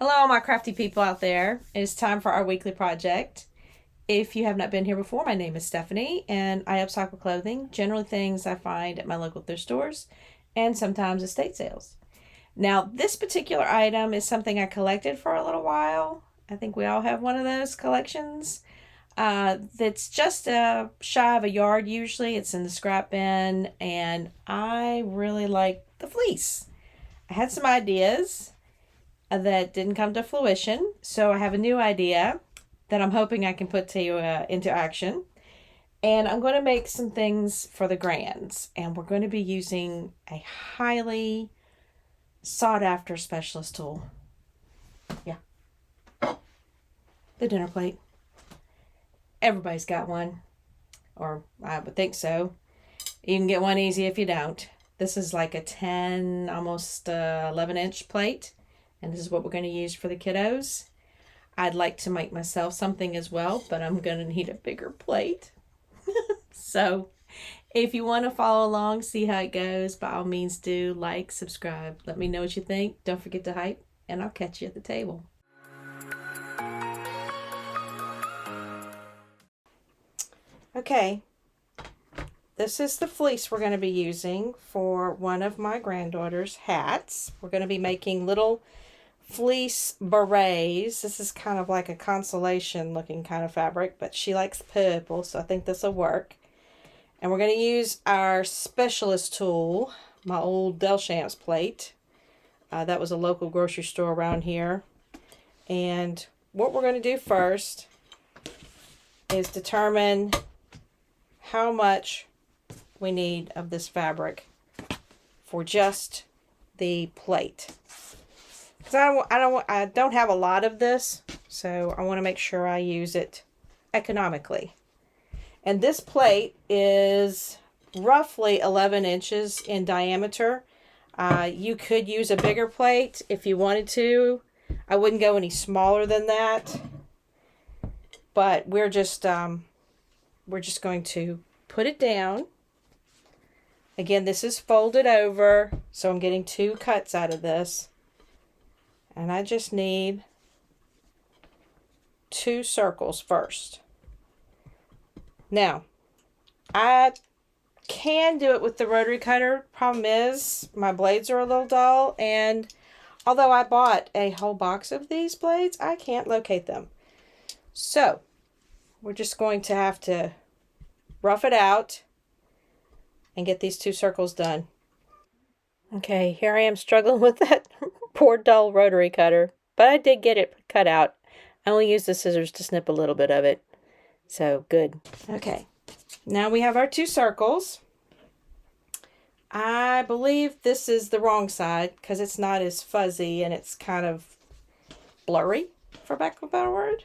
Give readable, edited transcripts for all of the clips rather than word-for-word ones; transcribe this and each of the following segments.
Hello, my crafty people out there. It is time for our weekly project. If you have not been here before, my name is Stephanie, and I upcycle clothing, generally things I find at my local thrift stores, and sometimes estate sales. Now, this particular item is something I collected for a little while. I think we all have one of those collections. That's just shy of a yard usually. It's in the scrap bin, and I really like the fleece. I had some ideas that didn't come to fruition. So I have a new idea that I'm hoping I can put into action. And I'm going to make some things for the grands. And we're going to be using a highly sought after specialist tool. Yeah, the dinner plate. Everybody's got one, or I would think so. You can get one easy if you don't. This is like a 10, almost 11-inch plate. And this is what we're going to use for the kiddos. I'd like to make myself something as well, but I'm going to need a bigger plate. So if you want to follow along, see how it goes, by all means do like, subscribe. Let me know what you think. Don't forget to hype, and I'll catch you at the table. Okay, this is the fleece we're going to be using for one of my granddaughter's hats. We're going to be making little fleece berets. This is kind of like a consolation looking kind of fabric, but she likes purple, so I think this will work. And we're going to use our specialist tool, my old Delchamps plate. That was a local grocery store around here. And what we're going to do first is determine how much we need of this fabric for just the plate. Because I don't have a lot of this, so I want to make sure I use it economically. And this plate is roughly 11 inches in diameter. You could use a bigger plate if you wanted to. I wouldn't go any smaller than that. But we're just going to put it down. Again, this is folded over, so I'm getting 2 cuts out of this. And I just need 2 circles first. Now, I can do it with the rotary cutter. Problem is, my blades are a little dull, and although I bought a whole box of these blades, I can't locate them. So, we're just going to have to rough it out and get these 2 circles done. Okay, here I am struggling with that poor dull rotary cutter, but I did get it cut out. I only used the scissors to snip a little bit of it. So, good. Okay, now we have our 2 circles. I believe this is the wrong side because it's not as fuzzy and it's kind of blurry, for lack of a better word.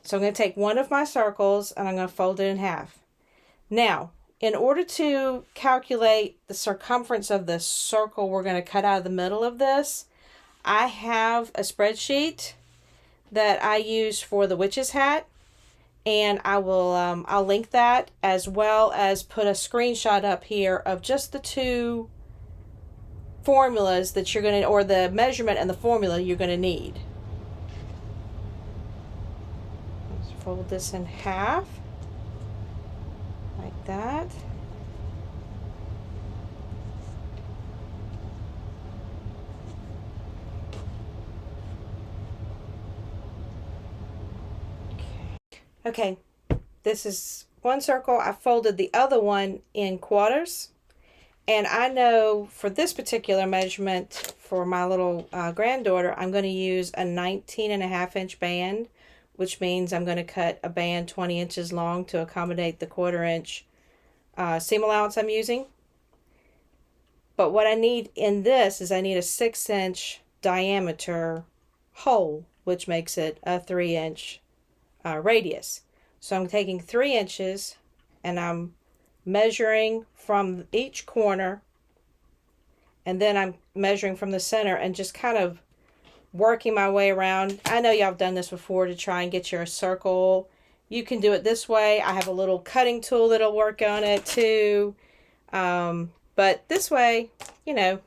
So I'm going to take one of my circles and I'm going to fold it in half. Now, in order to calculate the circumference of the circle we're going to cut out of the middle of this, I have a spreadsheet that I use for the witch's hat, and I'll link that, as well as put a screenshot up here of just the 2 formulas that you're going to, or the measurement and the formula you're going to need. Let's fold this in half. Like that. Okay, this is 1 circle. I folded the other one in quarters. And I know for this particular measurement for my little granddaughter, I'm going to use a 19.5-inch band, which means I'm going to cut a band 20 inches long to accommodate the 1/4-inch seam allowance I'm using. But what I need in this is I need a 6-inch diameter hole, which makes it a 3-inch radius. So I'm taking 3 inches and I'm measuring from each corner, and then I'm measuring from the center and just kind of working my way around. I know y'all have done this before to try and get your circle. You can do it this way. I have a little cutting tool that'll work on it too. But this way, you know,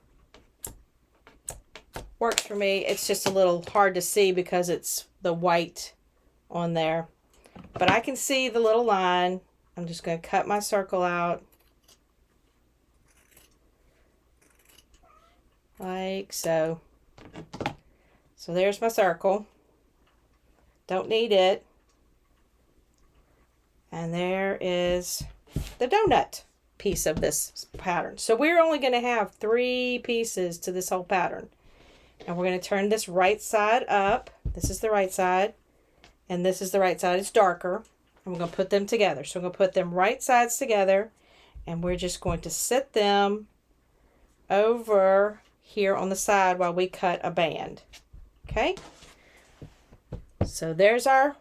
works for me. It's just a little hard to see because it's the white on there. But I can see the little line. I'm just going to cut my circle out. Like so. So there's my circle. Don't need it. And there is the donut piece of this pattern. So we're only going to have 3 pieces to this whole pattern. And we're going to turn this right side up. This is the right side. And this is the right side. It's darker. And we're going to put them together. So I'm going to put them right sides together. And we're just going to sit them over here on the side while we cut a band. Okay? So there's our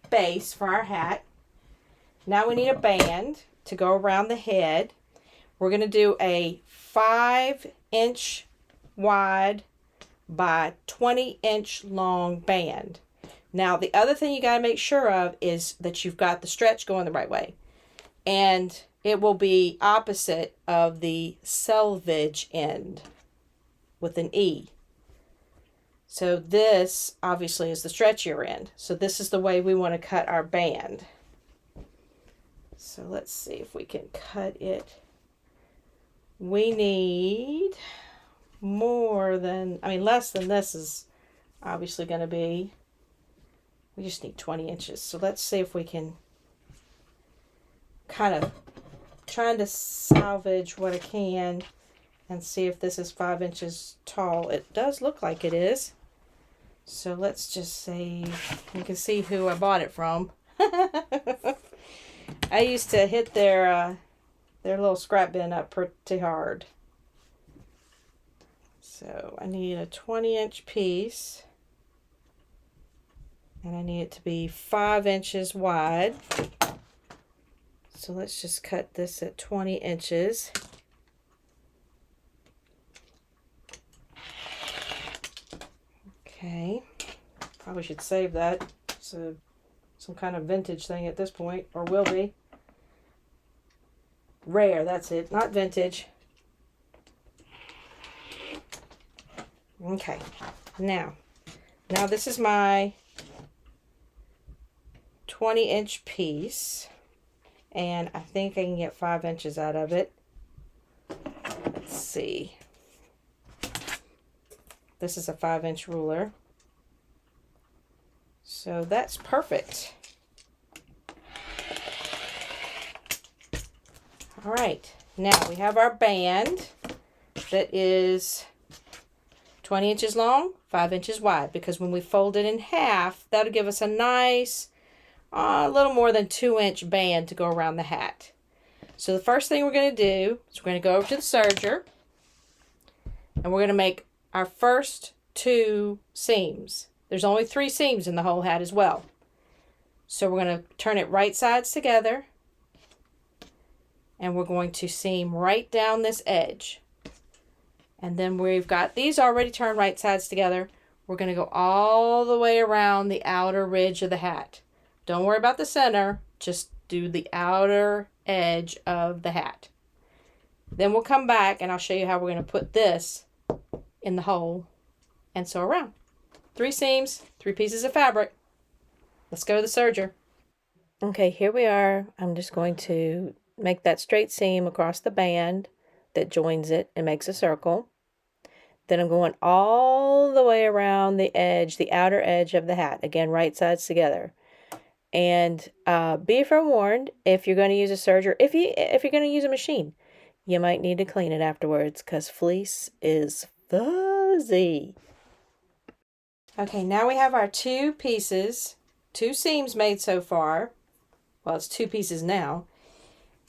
base for our hat. Now we need a band to go around the head. We're going to do a 5-inch wide by 20-inch long band. Now the other thing you got to make sure of is that you've got the stretch going the right way. And it will be opposite of the selvage end with an E. So this obviously is the stretchier end. So this is the way we want to cut our band. So let's see if we can cut it. We need less than this is obviously going to be. We just need 20 inches. So let's see if we can kind of trying to salvage what I can and see if this is 5 inches tall. It does look like it is. So let's just see. You can see who I bought it from. I used to hit their little scrap bin up pretty hard. So I need a 20-inch piece. And I need it to be 5 inches wide. So let's just cut this at 20 inches. Okay. Probably should save that. So some kind of vintage thing at this point, or will be. Rare, that's it, not vintage. Okay, now this is my 20-inch piece, and I think I can get 5 inches out of it. Let's see. This is a 5-inch ruler. So that's perfect. All right, now we have our band that is 20 inches long, 5 inches wide, because when we fold it in half, that'll give us a nice, a little more than 2-inch band to go around the hat. So the first thing we're going to do is we're going to go over to the serger, and we're going to make our first 2 seams. There's only 3 seams in the whole hat as well. So we're going to turn it right sides together, and we're going to seam right down this edge. And then we've got these already turned right sides together. We're going to go all the way around the outer ridge of the hat. Don't worry about the center, just do the outer edge of the hat. Then we'll come back and I'll show you how we're going to put this in the hole and sew around. 3 seams, 3 pieces of fabric. Let's go to the serger. Okay, here we are. I'm just going to make that straight seam across the band that joins it and makes a circle. Then I'm going all the way around the edge, the outer edge of the hat. Again, right sides together. And be forewarned, if you're going to use a serger, if you're going to use a machine, you might need to clean it afterwards because fleece is fuzzy. Okay, now we have our 2 pieces, 2 seams made so far. Well, it's 2 pieces now.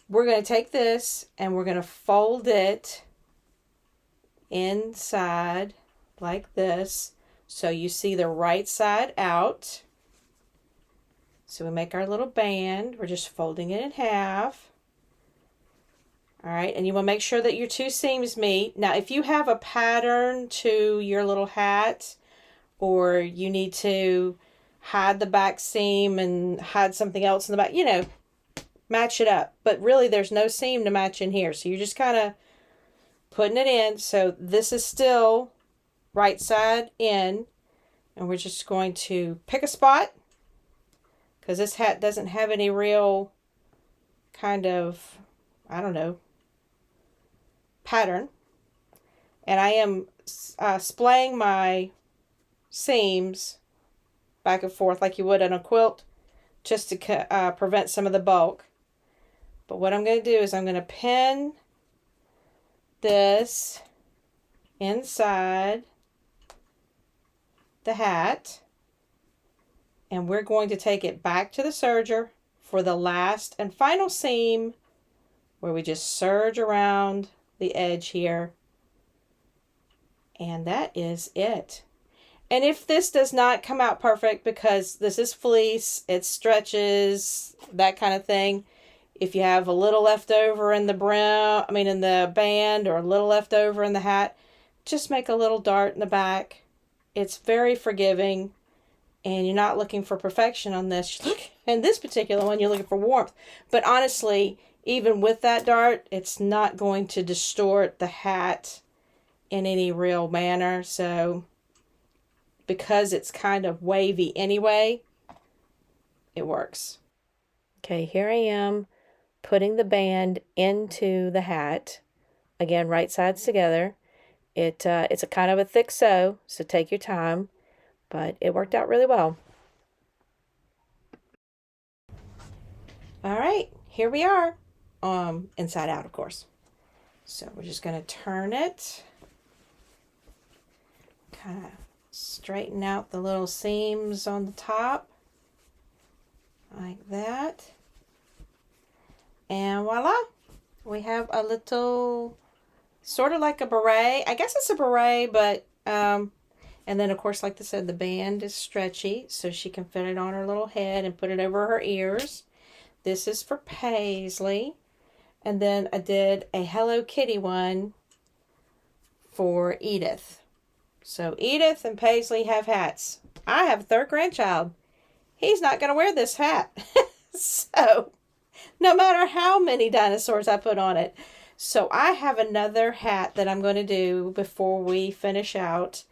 We're going to take this and we're going to fold it inside like this. So you see the right side out. So we make our little band. We're just folding it in half. All right, and you want to make sure that your 2 seams meet. Now, if you have a pattern to your little hat, or you need to hide the back seam and hide something else in the back, match it up. But really, there's no seam to match in here. So you're just kind of putting it in. So this is still right side in, and we're just going to pick a spot because this hat doesn't have any real kind of, I don't know, pattern. And I am splaying my seams back and forth like you would on a quilt, just to prevent some of the bulk. But what I'm going to do is I'm going to pin this inside the hat, and we're going to take it back to the serger for the last and final seam, where we just serge around the edge here, and that is it. And if this does not come out perfect, because this is fleece, it stretches, that kind of thing, if you have a little left over in the brim, in the band, or a little left over in the hat, just make a little dart in the back. It's very forgiving, and you're not looking for perfection on this. Look, in this particular one, you're looking for warmth. But honestly, even with that dart, it's not going to distort the hat in any real manner. So, because it's kind of wavy anyway, it works. Okay, here I am putting the band into the hat. Again, right sides together. It's a kind of a thick sew, so take your time, but it worked out really well. All right, here we are, inside out, of course. So we're just going to turn it, kind of straighten out the little seams on the top, like that. And voila, we have a little, sort of like a beret. I guess it's a beret, but, and then of course, like I said, the band is stretchy, so she can fit it on her little head and put it over her ears. This is for Paisley. And then I did a Hello Kitty one for Edith. So Edith and Paisley have hats. I have a third grandchild. He's not going to wear this hat. So, no matter how many dinosaurs I put on it. So I have another hat that I'm going to do before we finish out,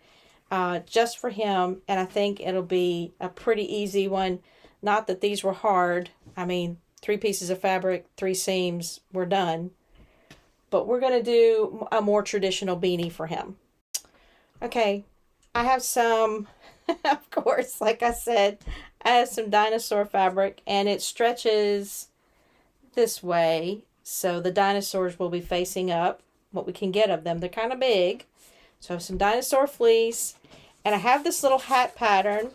just for him. And I think it'll be a pretty easy one. Not that these were hard. 3 pieces of fabric, 3 seams, we're done. But we're going to do a more traditional beanie for him. Okay, I have some, of course, like I said, I have some dinosaur fabric, and it stretches this way, so the dinosaurs will be facing up, what we can get of them. They're kind of big. So I have some dinosaur fleece, and I have this little hat pattern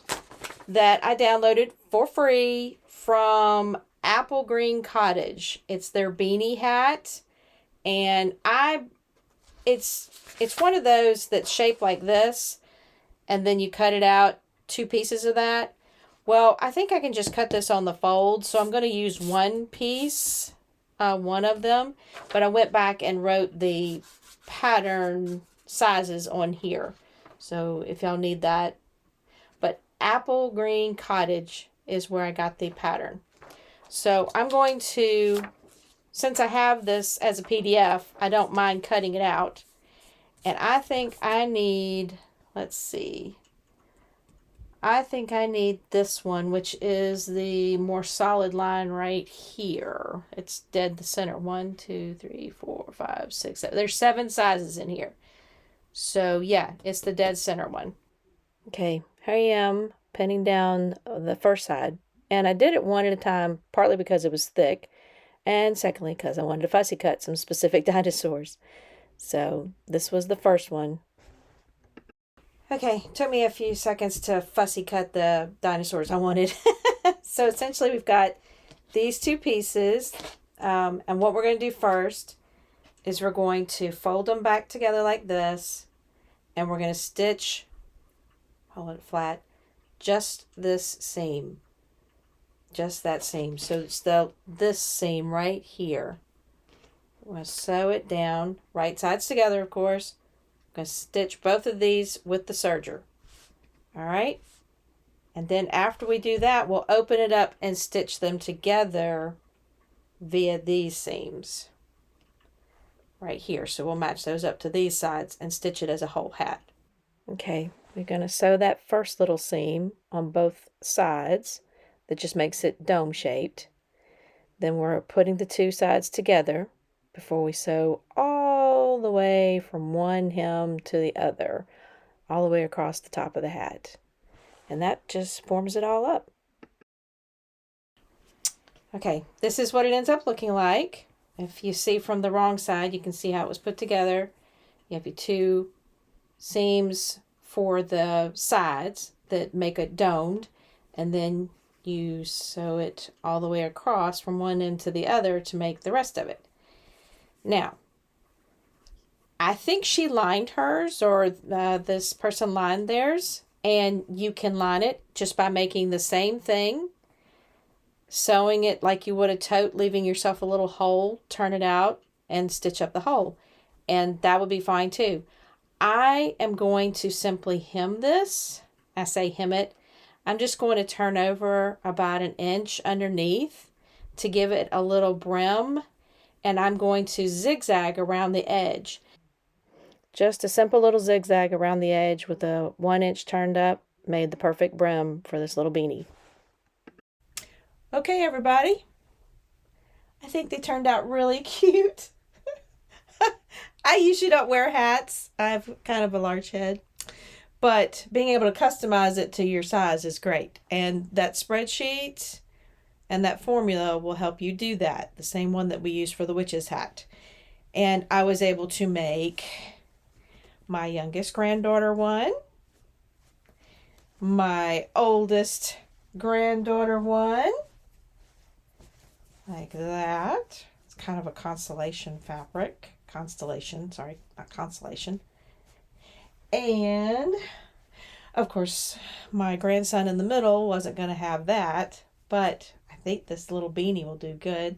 that I downloaded for free from Apple Green Cottage. It's their beanie hat, and it's one of those that's shaped like this, and then you cut it out, 2 pieces of that. Well, I think I can just cut this on the fold, so I'm going to use one piece, one of them, but I went back and wrote the pattern sizes on here, so if y'all need that. But Apple Green Cottage is where I got the pattern. So I'm going to, since I have this as a PDF, I don't mind cutting it out. And I think I need, let's see, I think I need this one, which is the more solid line right here. It's dead the center. 1, 2, 3, 4, 5, 6, 7. There's 7 sizes in here. So yeah, it's the dead center one. Okay, here I am pinning down the first side. And I did it one at a time, partly because it was thick, and secondly because I wanted to fussy cut some specific dinosaurs. So this was the first one. Okay, took me a few seconds to fussy cut the dinosaurs I wanted. So essentially we've got these 2 pieces, and what we're going to do first is we're going to fold them back together like this, and we're going to stitch, hold it flat, just this seam. Just that seam. So it's this seam right here. I'm going to sew it down, right sides together, of course. I'm going to stitch both of these with the serger. All right. And then after we do that, we'll open it up and stitch them together via these seams right here. So we'll match those up to these sides and stitch it as a whole hat. Okay, we're going to sew that first little seam on both sides. That just makes it dome shaped. Then we're putting the two sides together before we sew all the way from one hem to the other, all the way across the top of the hat. And that just forms it all up. Okay, this is what it ends up looking like. If you see from the wrong side, you can see how it was put together. You have your two seams for the sides that make it domed, and then you sew it all the way across from one end to the other to make the rest of it. Now, I think she lined hers, or this person lined theirs, and you can line it just by making the same thing, sewing it like you would a tote, leaving yourself a little hole, turn it out, and stitch up the hole. And that would be fine too. I am going to simply hem this. I say hem it. I'm just going to turn over about an inch underneath to give it a little brim, and I'm going to zigzag around the edge. Just a simple little zigzag around the edge with a 1 inch turned up made the perfect brim for this little beanie. Okay, everybody. I think they turned out really cute. I usually don't wear hats. I have kind of a large head. But being able to customize it to your size is great. And that spreadsheet and that formula will help you do that. The same one that we use for the witch's hat. And I was able to make my youngest granddaughter one, my oldest granddaughter one, like that. It's kind of a constellation fabric. Constellation, sorry, not constellation. And of course, my grandson in the middle wasn't going to have that, but I think this little beanie will do good.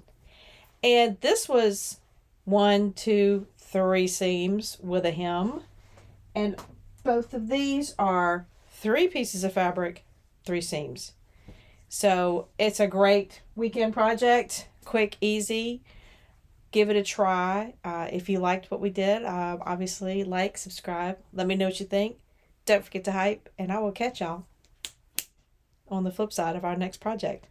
And this was 1, 2, 3 seams with a hem. And both of these are 3 pieces of fabric, 3 seams. So it's a great weekend project, quick, easy. Give it a try. If you liked what we did, obviously like, subscribe. Let me know what you think. Don't forget to hype, and I will catch y'all on the flip side of our next project.